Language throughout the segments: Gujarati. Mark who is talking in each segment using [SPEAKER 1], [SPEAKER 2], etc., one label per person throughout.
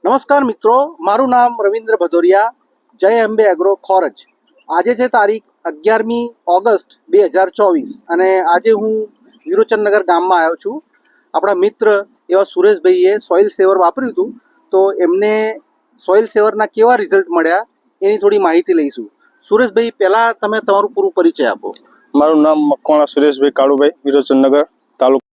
[SPEAKER 1] નમસ્કાર મિત્રો, મારું નામ રવિન્દ્ર ભદોરિયા, જય અંબે એગ્રો ખોરજ. આજે છે તારીખ 11મી ઓગસ્ટ 2024 અને આજે હું વિરોચનનગર ગામમાં આવ્યો છું. આપણા મિત્ર એવા સુરેશભાઈએ સોઇલ સેવર વાપર્યું હતું, તો એમને સોઇલ સેવરના કેવા રિઝલ્ટ મળ્યા એની થોડી માહિતી લઈશું. સુરેશભાઈ, પહેલાં તમે તમારું પૂરું પરિચય આપો.
[SPEAKER 2] મારું નામ મકવાણા સુરેશભાઈ કાળુભાઈ, વિરોચનનગર તાલુકો.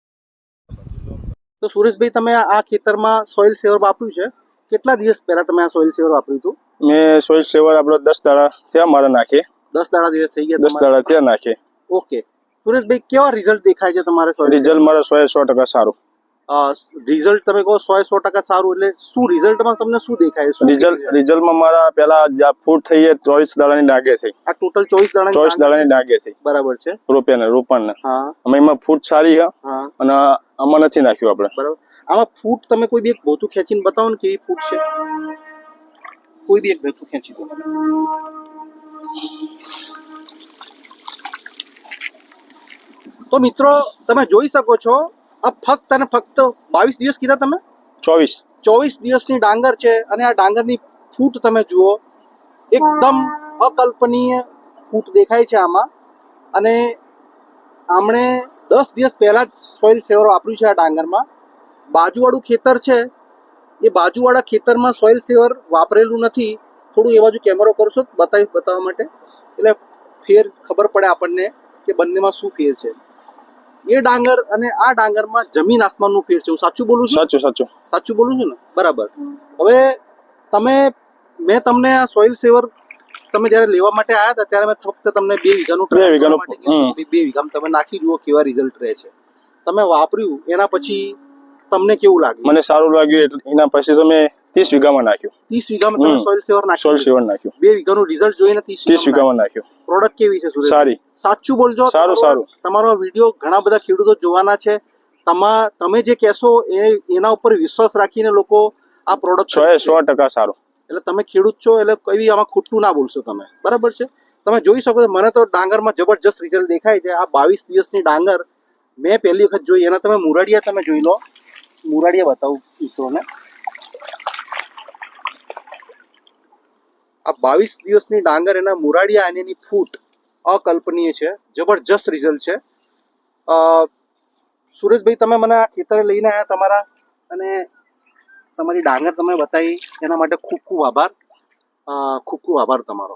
[SPEAKER 1] તો સુરેશભાઈ, તમે આ ખેતરમાં સોઇલ સેવર વાપર્યું છે, કેટલા દિવસ પહેલાં તમે આ સોઇલ સેવર વાપર્યું હતું?
[SPEAKER 2] મેં સોઇલ સેવર આપણે 10 દાડા થયા મારે નાખે.
[SPEAKER 1] 10 દાડા દિવસ થઈ ગયા?
[SPEAKER 2] 10 દાડા થયા નાખે.
[SPEAKER 1] ઓકે સુરેશભાઈ, કેવા રિઝલ્ટ દેખાય છે તમારે?
[SPEAKER 2] રિઝલ્ટ મારે 100% સારું.
[SPEAKER 1] રિઝલ્ટ તમે કહો 100% સારું, એટલે શું રિઝલ્ટમાં તમને શું દેખાય?
[SPEAKER 2] રિઝલ્ટમાં મારા પેલા ફૂટ થઈ 24 દાડાની ડાગે થઈ.
[SPEAKER 1] આ ટોટલ 24
[SPEAKER 2] દાડાની ડાગે થઈ.
[SPEAKER 1] બરાબર છે.
[SPEAKER 2] રોપાને
[SPEAKER 1] હા,
[SPEAKER 2] અમે એમાં ફૂટ સારી છે.
[SPEAKER 1] હા,
[SPEAKER 2] અને આમાં નથી નાખ્યું આપણે.
[SPEAKER 1] બરાબર. આમાં ફૂટ તમે કોઈ બી એક ભોતું ખેંચીને બતાવો ને, કેવી ફૂટ છે? કોઈ બી એક ભોતું ખેંચી દો. તો મિત્રો, તમે જોઈ શકો છો, આ ફક્ત અને ફક્ત 22 દિવસ કીધા તમે? 24 દિવસની ડાંગર છે અને આ ડાંગરની ફૂટ તમે જુઓ, એકદમ અકલ્પનીય ફૂટ દેખાય છે આમાં. અને આમણે 10 દિવસ પહેલા જ સોઇલ સેવર વાપર્યું છે આ ડાંગરમાં. બાજુવાળું ખેતર છે, એ બાજુવાળા ખેતરમાં સોઇલ સેવર વાપરેલું નથી. થોડું એ બાજુ કેમેરો કરશો બતાવવા માટે, એટલે ફેર ખબર પડે આપણને કે બંનેમાં શું ફેર છે. એ ડાંગર અને આ ડાંગરમાં જમીન આસમાનનું ફેર છે. હું સાચું બોલું છું? સાચું બોલું છું ને? બરાબર. હવે મેં તમને આ સોઇલ સેવર તમે જ્યારે લેવા માટે આવ્યા હતા ત્યારે મેં ફક્ત તમને 2 વીઘાનું ટ્રાય કરવા માટે કીધું. 2 વીઘામાં તમે નાખી જુઓ કેવા રિઝલ્ટ રહે છે. તમે વાપર્યું એના પછી તમને કેવું લાગ્યું?
[SPEAKER 2] મને સારું લાગ્યું. એટલે એના પછી તમે 30 વીઘામાં નાખ્યું.
[SPEAKER 1] 30 વીઘામાં તમે સોઇલ સેવર નાખ્યું?
[SPEAKER 2] 2
[SPEAKER 1] વીઘાનું રિઝલ્ટ જોઈને 30
[SPEAKER 2] વીઘામાં નાખ્યું.
[SPEAKER 1] પ્રોડક્ટ કેવી છે સુરેશ?
[SPEAKER 2] સારી.
[SPEAKER 1] સાચું બોલજો.
[SPEAKER 2] સારું.
[SPEAKER 1] તમારો વિડીયો ઘણા બધા ખેડૂતો જોવાના છે. તમે જે કહેશો એના ઉપર વિશ્વાસ રાખીને લોકો આ પ્રોડક્ટ
[SPEAKER 2] 100% સારું.
[SPEAKER 1] એટલે તમે ખેડૂત છો એટલે કઈ આમાં ખોટું ના બોલશો તમે, બરાબર છે? તમે જોઈ શકો છો, મને તો ડાંગરમાં જબરજસ્ત રિઝલ્ટ દેખાય છે. આ 22 દિવસની ડાંગર મેં પહેલી વખત જોઈ. એના તમે મુરાડિયા તમે જોઈ લો. મુરાડિયા બતાવું મિત્રોને. આ 22 દિવસની ડાંગર, એના મુરાડિયા અને એની ફૂટ અકલ્પનીય છે. જબરજસ્ત રિઝલ્ટ છે. સુરેશભાઈ, તમે મને આ ખેતરે લઈને આવ્યા તમારા, અને તમારી ડાંગર તમે બતાવી એના માટે ખૂબ ખૂબ આભાર. ખૂબ ખૂબ આભાર તમારો.